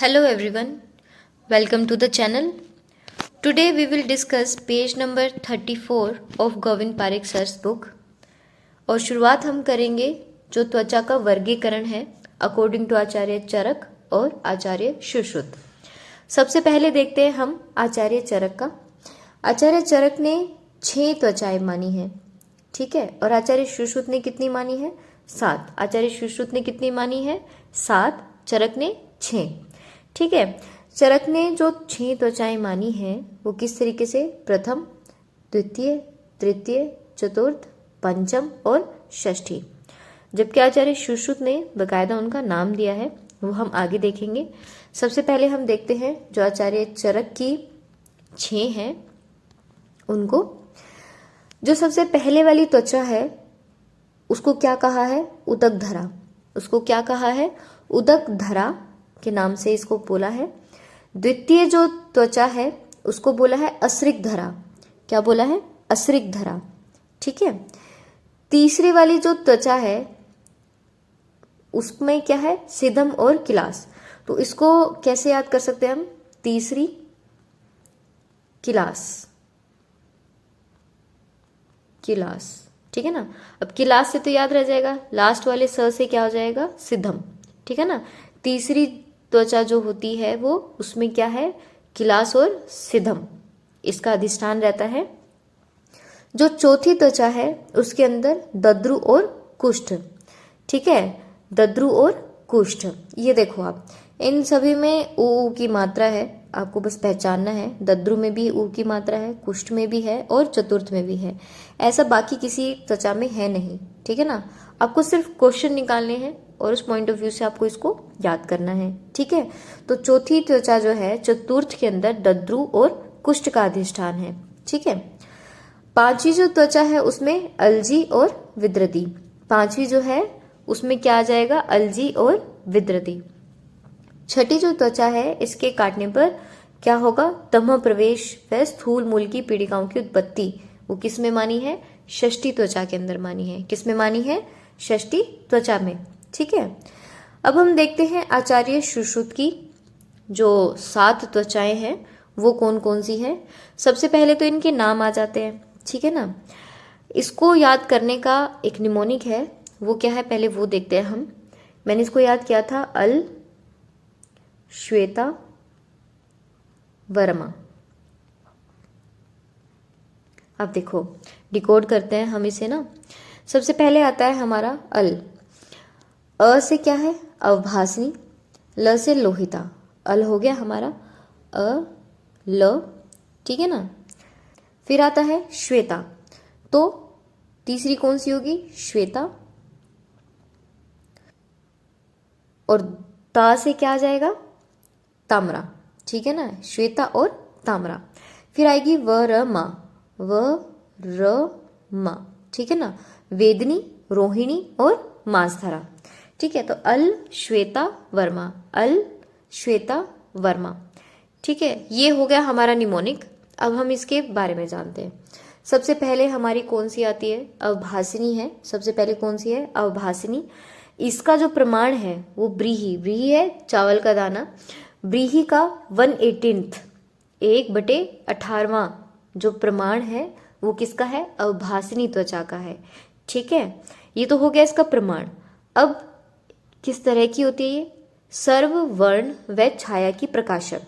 Hello everyone, welcome to the channel. Today we will discuss page number 34 of Govind Parekh sir's book. और शुरुआत हम करेंगे जो त्वचा का वर्गीकरण है अकॉर्डिंग टू आचार्य चरक और आचार्य सुश्रुत। सबसे पहले देखते हैं हम आचार्य चरक का। आचार्य चरक ने 6 त्वचाएं मानी है, ठीक है, और आचार्य सुश्रुत ने कितनी मानी है? 7। आचार्य सुश्रुत ने कितनी मानी है? 7, चरक ने 6, ठीक है। चरक ने जो 6 त्वचाएं मानी हैं वो किस तरीके से? प्रथम, द्वितीय, तृतीय, चतुर्थ, पंचम और षष्ठी। जबकि आचार्य सुश्रुत ने बकायदा उनका नाम दिया है, वो हम आगे देखेंगे। सबसे पहले हम देखते हैं जो आचार्य चरक की 6 हैं उनको। जो सबसे पहले वाली त्वचा है उसको क्या कहा है? उदक धरा। उसको क्या कहा है? उदक धरा के नाम से इसको बोला है। द्वितीय जो त्वचा है उसको बोला है असृक धरा। क्या बोला है? असृक धरा, ठीक है। तीसरी वाली जो त्वचा है उसमें क्या है? सिधम और किलास। तो इसको कैसे याद कर सकते हैं हम? तीसरी किलास, किलास, ठीक है ना। अब किलास से तो याद रह जाएगा, लास्ट वाले स से क्या हो जाएगा? सिधम, ठीक है ना। तीसरी त्वचा जो होती है वो उसमें क्या है? किलास और सिधम, इसका अधिष्ठान रहता है। जो चौथी त्वचा है उसके अंदर दद्रु और कुष्ठ, ठीक है, दद्रु और कुष्ठ। ये देखो आप, इन सभी में ऊ की मात्रा है, आपको बस पहचानना है। दद्रु में भी ऊ की मात्रा है, कुष्ठ में भी है और चतुर्थ में भी है। ऐसा बाकी किसी त्वचा में है नहीं, ठीक है ना। आपको सिर्फ क्वेश्चन निकालने हैं और उस पॉइंट ऑफ व्यू से आपको इसको याद करना है, ठीक है। तो चौथी त्वचा जो है चतुर्थ के अंदर दद्रु और कुष्ठ का अधिष्ठान है, ठीक है। पांचवी जो त्वचा है उसमें अलजी और विद्रदी। पांचवी जो है उसमें क्या आ जाएगा? अलजी और विद्रदी। छठी जो त्वचा है इसके काटने पर क्या होगा? तमः प्रवेश व स्थूल मूल की पीड़िकाओं की उत्पत्ति। वो किस में मानी है? षष्ठी त्वचा के अंदर मानी है। किस में मानी है? षष्ठी त्वचा में, ठीक है। अब हम देखते हैं आचार्य सुश्रुत की जो 7 त्वचाएं हैं वो कौन कौन सी है। सबसे पहले तो इनके नाम आ जाते हैं, ठीक है ना। इसको याद करने का एक निमोनिक है, वो क्या है पहले वो देखते हैं हम। मैंने इसको याद किया था अल, श्वेता, वर्मा। अब देखो डिकोड करते हैं हम इसे ना। सबसे पहले आता है हमारा अल। अ से क्या है? अवभासनी। ल से लोहिता। अल हो गया हमारा अ, ल, ठीक है ना। फिर आता है श्वेता, तो तीसरी कौन सी होगी? श्वेता। और ता से क्या आ जाएगा? ताम्रा, ठीक है ना। श्वेता और ताम्रा। फिर आएगी व र मा, व र मा, ठीक है ना। वेदनी, रोहिणी और मासधरा, ठीक है। तो अल, श्वेता, वर्मा, अल, श्वेता, वर्मा, ठीक है। ये हो गया हमारा निमोनिक। अब हम इसके बारे में जानते हैं। सबसे पहले हमारी कौन सी आती है? अवभासिनी है। सबसे पहले कौन सी है? अवभासिनी। इसका जो प्रमाण है वो ब्रीही, ब्रीही है चावल का दाना। ब्रीही का 1/18, 1/18वां जो प्रमाण है वो किसका है? अवभासिनी त्वचा का है, ठीक है। ये तो हो गया इसका प्रमाण। अब किस तरह की होती है ये? सर्व वर्ण व छाया की प्रकाशक।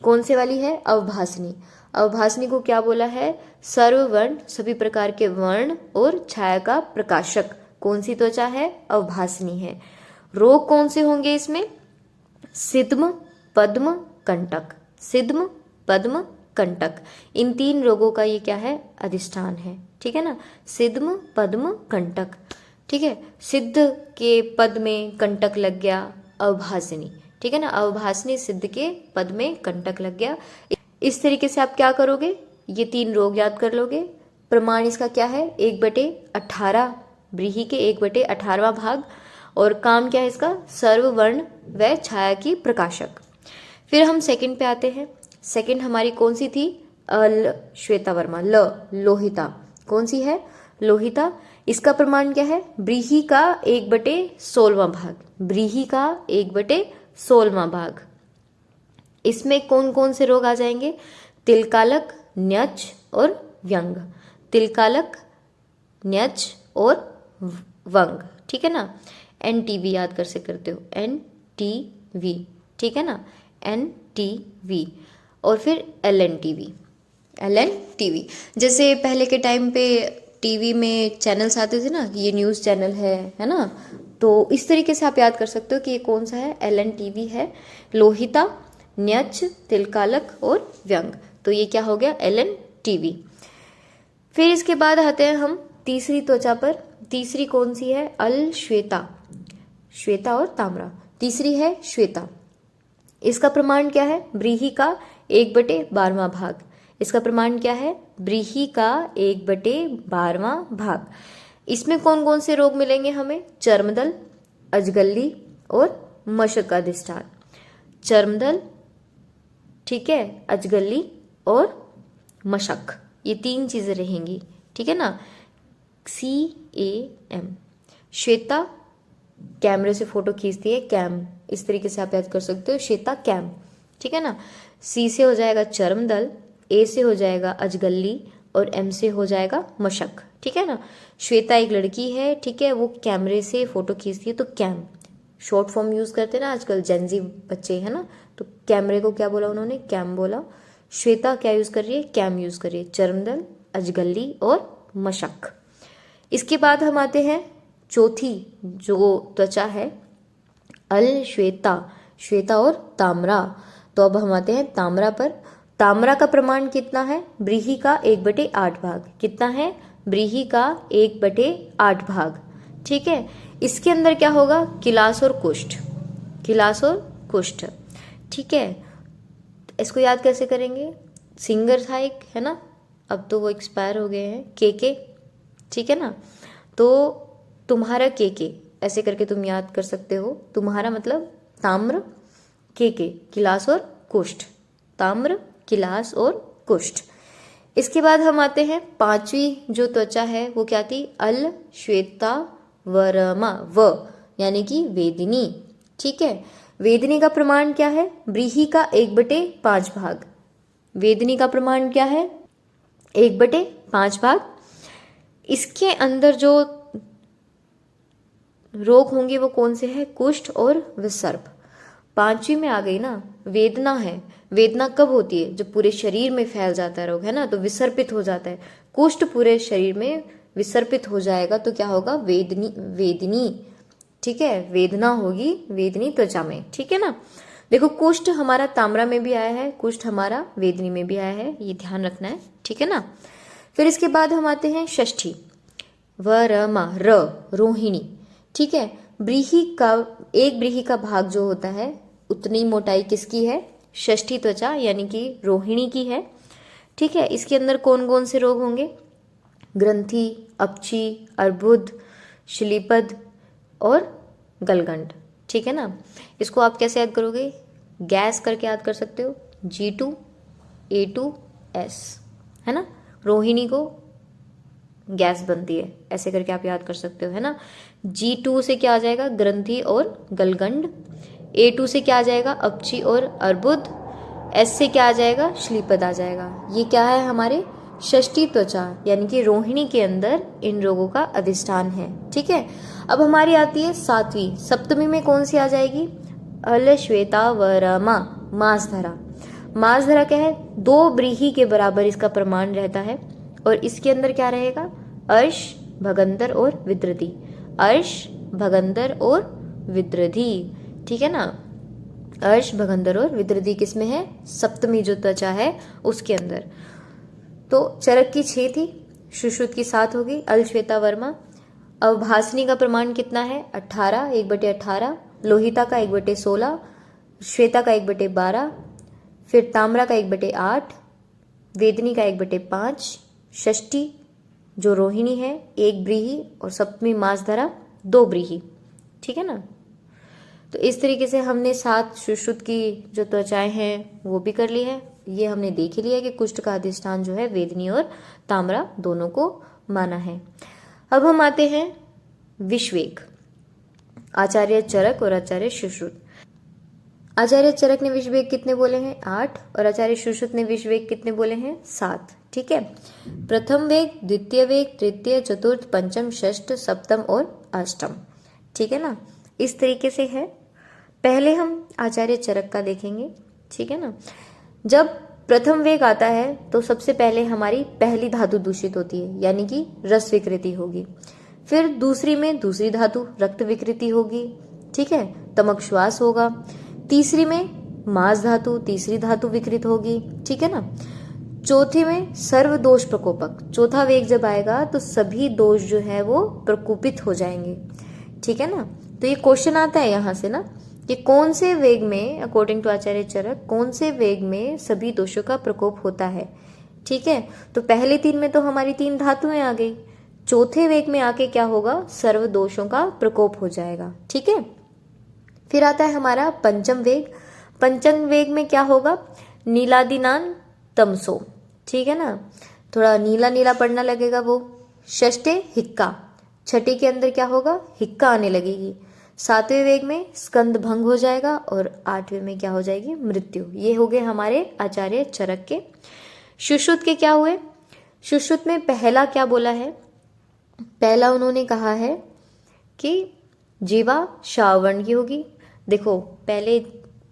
कौन से वाली है? अवभासनी। अवभासनी को क्या बोला है? सर्व वर्ण, सभी प्रकार के वर्ण और छाया का प्रकाशक। कौन सी त्वचा है? अवभासनी है। रोग कौन से होंगे इसमें? सिद्म, पद्म, कंटक। सिद्म, पद्म, कंटक, इन 3 रोगों का ये क्या है? अधिष्ठान है, ठीक है ना। सिद्म, पद्म, कंटक, ठीक है। सिद्ध के पद में कंटक लग गया, अवभासनी, ठीक है ना। अवभासनी सिद्ध के पद में कंटक लग गया। इस तरीके से आप क्या करोगे? ये 3 रोग याद कर लोगे। प्रमाण इसका क्या है? 1/18, ब्रीही के 1/18वां भाग। और काम क्या है इसका? सर्ववर्ण व छाया की प्रकाशक। फिर हम सेकंड पे आते हैं। सेकंड हमारी कौन सी थी? अल, श्वेता, वर्मा। ल, लोहिता। कौन सी है? लोहिता। इसका प्रमाण क्या है? ब्रीही का 1/16वां भाग। ब्रीही का 1/16वां भाग, इसमें कौन कौन से रोग आ जाएंगे? तिलकालक, न्यच और व्यंग। तिलकालक, न्यच और वंग, ठीक है ना। NTV याद कर से करते हो, NTV, ठीक है ना, NTV। और फिर LNTV। जैसे पहले के टाइम पे टीवी में चैनल्स आते थे ना, ये न्यूज़ चैनल है ना, तो इस तरीके से आप याद कर सकते हो कि ये कौन सा है, LNTV है। लोहिता, न्यच, तिलकालक और व्यंग, तो ये क्या हो गया, LNTV। फिर इसके बाद आते हैं हम तीसरी त्वचा पर। तीसरी कौन सी है? अलश्वेता, श्वेता और ताम्रा। तीसरी है श्वेता। इसका प्रमाण क्या है? व्रीहि का 1/12वां भाग। इसका प्रमाण क्या है? व्रीहि का 1/12वां भाग। इसमें कौन कौन से रोग मिलेंगे हमें? चर्मदल, अजगल्ली और मशक अधिष्ठान। चर्मदल, ठीक है, अजगल्ली और मशक, ये 3 चीजें रहेंगी, ठीक है ना। CAM। श्वेता कैमरे से फोटो खींचती है, कैम, इस तरीके से आप याद कर सकते हो, श्वेता कैम, ठीक है ना। C से हो जाएगा चर्मदल, A से हो जाएगा अजगल्ली और M से हो जाएगा मशक, ठीक है ना। श्वेता एक लड़की है, ठीक है, वो कैमरे से फोटो खींचती है, तो कैम शॉर्ट फॉर्म यूज करते हैं ना आजकल जेनजी बच्चे, है ना, तो कैमरे को क्या बोला उन्होंने? कैम बोला। श्वेता क्या यूज कर रही है? कैम यूज कर रही है। चर्मदल, अजगल्ली और मशक। इसके बाद हम आते हैं चौथी जो त्वचा है, अलश्वेता, श्वेता और ताम्रा। तो अब हम आते हैं ताम्रा पर। ताम्रा का प्रमाण कितना है? व्रीहि का 1/8 भाग। कितना है? व्रीहि का 1/8 भाग, ठीक है। इसके अंदर क्या होगा? किलास और कुष्ठ, किलास और कुष्ठ, ठीक है। इसको याद कैसे करेंगे? सिंगर था एक, है ना, अब तो वो एक्सपायर हो गए हैं, KK, ठीक है ना। तो तुम्हारा KK ऐसे करके तुम याद कर सकते हो। तुम्हारा मतलब ताम्र, KK किलास और कुष्ठ, ताम्र, किलास और कुष्ठ। इसके बाद हम आते हैं पांचवी जो त्वचा है वो क्या थी? अलश्वेता वर्मा, व यानी कि वेदिनी, ठीक है। वेदिनी का प्रमाण क्या है? व्रीहि का 1/5 भाग। वेदिनी का प्रमाण क्या है? 1/5 भाग। इसके अंदर जो रोग होंगे वो कौन से हैं? कुष्ठ और विसर्प। पांचवी में आ गई ना, वेदना है। वेदना कब होती है? जब पूरे शरीर में फैल जाता है रोग, है ना, तो विसर्पित हो जाता है। कुष्ठ पूरे शरीर में विसर्पित हो जाएगा तो क्या होगा? वेदनी, ठीक है, वेदना होगी वेदनी त्वचा में, ठीक है ना। देखो कुष्ठ हमारा ताम्रा में भी आया है, कुष्ठ हमारा वेदनी में भी आया है, ये ध्यान रखना है, ठीक है ना। फिर इसके बाद हम आते हैं षष्ठी, वरमा, रोहिणी, ठीक है। व्रीहि का भाग जो होता है उतनी मोटाई किसकी है? षष्ठी त्वचा यानी कि रोहिणी की है, ठीक है। इसके अंदर कौन कौन से रोग होंगे? ग्रंथि, अपची, अर्बुद, श्लीपद और गलगंड, ठीक है ना। इसको आप कैसे याद करोगे? गैस करके याद कर सकते हो, G2A2S, है ना। रोहिणी को गैस बनती है, ऐसे करके आप याद कर सकते हो, है ना। G2 से क्या आ जाएगा? ग्रंथि और गलगंड। A2 से क्या आ जाएगा? अपची और अर्बुद। S से क्या आ जाएगा? श्लीपद आ जाएगा। ये क्या है? हमारे षष्ठी त्वचा यानी कि रोहिणी के अंदर इन रोगों का अधिष्ठान है, ठीक है। अब हमारी आती है सातवीं, सप्तमी में कौन सी आ जाएगी? अलश्वेता वरमा, मांसधरा। मांसधरा क्या है? 2 व्रीहि के बराबर इसका प्रमाण रहता है और इसके अंदर क्या रहेगा? अर्श, भगंदर और विद्रधि। अर्श, भगंदर और विद्रधि, ठीक है ना। अर्श, भगंदर और विद्रधि किसमें है? सप्तमी जो त्वचा है उसके अंदर। तो चरक की 6 थी, सुश्रुत की 7 होगी, अलश्वेता वर्मा। अवभासनी का प्रमाण कितना है? 18, 1/18। लोहिता का 1/16, श्वेता का 1/12, फिर ताम्रा का 1/8, वेदनी का 1/5, षष्ठी जो रोहिणी है 1 व्रीहि और सप्तमी मांसधरा 2 व्रीहि, ठीक है ना। तो इस तरीके से हमने 7 सुश्रुत की जो त्वचाएं हैं वो भी कर ली है। ये हमने देख ही लिया कि कुष्ठ का अधिष्ठान जो है वेदनी और ताम्रा दोनों को माना है। अब हम आते हैं विश्वेक, आचार्य चरक और आचार्य सुश्रुत। आचार्य चरक ने विश्व वेग कितने बोले हैं? 8। और आचार्य सुश्रुत ने विश्व वेग कितने बोले हैं? 7। ठीक है। प्रथम वेग, द्वितीय वेग, तृतीय, चतुर्थ, पंचम, षष्ठ, सप्तम और अष्टम। ठीक है ना, इस तरीके से है। पहले हम आचार्य चरक का देखेंगे। ठीक है ना, जब प्रथम वेग आता है तो सबसे पहले हमारी पहली धातु दूषित होती है, यानी कि रस विकृति होगी। फिर दूसरी में दूसरी धातु रक्त विकृति होगी। ठीक है, तमक श्वास होगा। तीसरी में मांस धातु, तीसरी धातु विकृत होगी। ठीक है ना, चौथी में सर्व दोष प्रकोपक, चौथा वेग जब आएगा तो सभी दोष जो है वो प्रकोपित हो जाएंगे। ठीक है ना, तो ये क्वेश्चन आता है यहां से ना कि कौन से वेग में, अकॉर्डिंग टू आचार्य चरक, कौन से वेग में सभी दोषों का प्रकोप होता है। ठीक है, तो पहले 3 में तो हमारी 3 धातुएं आ गई, चौथे वेग में आके क्या होगा? सर्व दोषों का प्रकोप हो जाएगा। ठीक है, फिर आता है हमारा पंचम वेग। पंचम वेग में क्या होगा? नीलादिनान तमसो। ठीक है ना, थोड़ा नीला नीला पड़ना लगेगा वो। षष्ठे हिक्का, छठे के अंदर क्या होगा? हिक्का आने लगेगी। 7वें वेग में स्कंद भंग हो जाएगा और 8वें में क्या हो जाएगी? मृत्यु। ये हो गए हमारे आचार्य चरक के। सुश्रुत के क्या हुए? सुश्रुत में पहला क्या बोला है? पहला उन्होंने कहा है कि जीवा श्रावण की होगी। देखो, पहले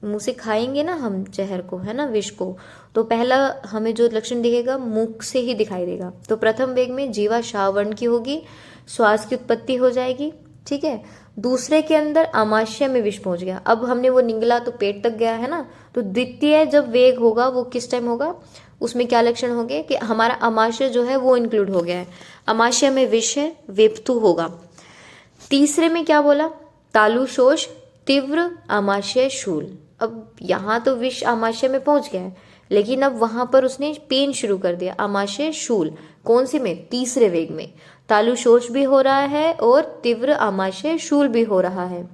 मुंह से खाएंगे ना हम जहर को, है ना, विष को, तो पहला हमें जो लक्षण दिखेगा मुख से ही दिखाई देगा। तो प्रथम वेग में जीवा श्रावण की होगी, श्वास की उत्पत्ति हो जाएगी। ठीक है, दूसरे के अंदर आमाशय में विष पहुंच गया। अब हमने वो निगला तो पेट तक गया है ना, तो द्वितीय जब वेग होगा वो किस टाइम होगा? उसमें क्या लक्षण होंगे कि हमारा आमाशय जो है वो इंक्लूड हो गया है, आमाशय में विष है, वेप्तु होगा। तीसरे में क्या बोला? तालुशोष, तीव्र आमाशय शूल। अब यहाँ तो विष आमाशय में पहुंच गया है, लेकिन अब वहां पर उसने पेन शुरू कर दिया, आमाशय शूल। कौन सी में? तीसरे वेग में तालुशोष भी हो रहा है और तीव्र आमाशय शूल भी हो रहा है।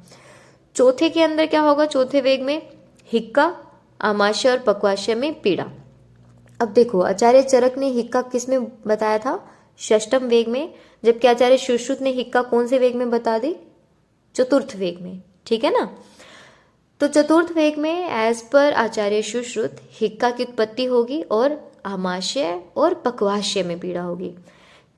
चौथे के अंदर क्या होगा? चौथे वेग में हिक्का, आमाशय और पक्वाशय में पीड़ा। अब देखो, आचार्य चरक ने हिक्का किस में बताया था? षष्ठम वेग में, जबकि आचार्य सुश्रुत ने हिक्का कौन से वेग में बता दी? चतुर्थ वेग में। ठीक है ना, तो चतुर्थ वेग में एज पर आचार्य सुश्रुत हिक्का की उत्पत्ति होगी और आमाशय और पक्वाशय में पीड़ा होगी।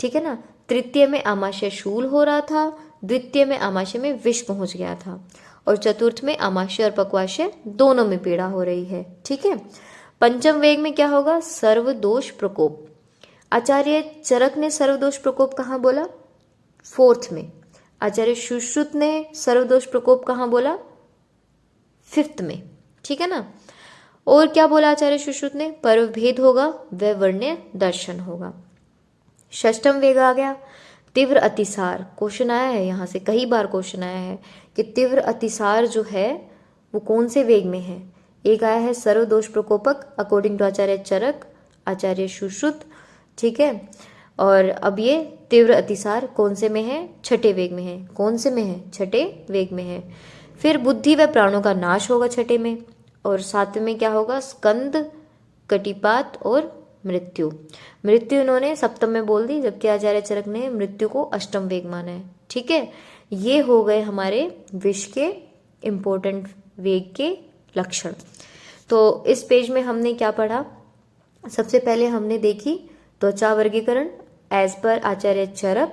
ठीक है ना, तृतीय में आमाशय शूल हो रहा था, द्वितीय में आमाशय में विष पहुंच गया था, और चतुर्थ में आमाशय और पक्वाशय दोनों में पीड़ा हो रही है। ठीक है, पंचम वेग में क्या होगा? सर्वदोष प्रकोप। आचार्य चरक ने सर्वदोष प्रकोप कहाँ बोला? 4th में। आचार्य सुश्रुत ने सर्वदोष प्रकोप कहाँ बोला? 5th में। ठीक है ना, और क्या बोला आचार्य सुश्रुत ने? पर्व भेद होगा, वह वर्ण्य दर्शन होगा। षष्ठम वेग आ गया, तीव्र अतिसार। क्वेश्चन आया है यहाँ से, कई बार क्वेश्चन आया है कि तीव्र अतिसार जो है वो कौन से वेग में है? एक आया है सर्वदोष प्रकोपक अकॉर्डिंग टू आचार्य चरक, आचार्य सुश्रुत। ठीक है, और अब ये तीव्र अतिसार कौन से में है? छठे वेग में है। कौन से में है? छठे वेग में है। फिर बुद्धि व प्राणों का नाश होगा छठे में, और 7वें में क्या होगा? स्कंद, कटिपात और मृत्यु। मृत्यु इन्होंने सप्तम में बोल दी, जबकि आचार्य चरक ने मृत्यु को अष्टम वेग माना है। ठीक है, ये हो गए हमारे विष के इंपॉर्टेंट वेग के लक्षण। तो इस पेज में हमने क्या पढ़ा? सबसे पहले हमने देखी त्वचा वर्गीकरण एज पर आचार्य चरक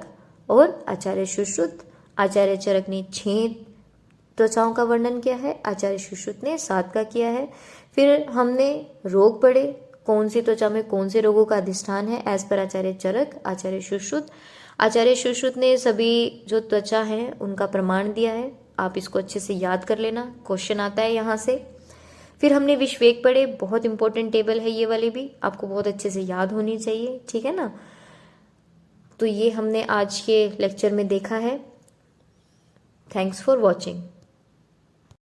और आचार्य सुश्रुत। आचार्य चरक ने 6 त्वचाओं का वर्णन किया है, आचार्य सुश्रुत ने 7 का किया है। फिर हमने रोग पढ़े, कौन सी त्वचा में कौन से रोगों का अधिष्ठान है एज पर आचार्य चरक, आचार्य सुश्रुत। आचार्य सुश्रुत ने सभी जो त्वचा है उनका प्रमाण दिया है, आप इसको अच्छे से याद कर लेना, क्वेश्चन आता है यहाँ से। फिर हमने विश्व वेग पढ़े, बहुत इंपॉर्टेंट टेबल है ये वाली भी, आपको बहुत अच्छे से याद होनी चाहिए। ठीक है ना, तो ये हमने आज के लेक्चर में देखा है। Thanks for watching.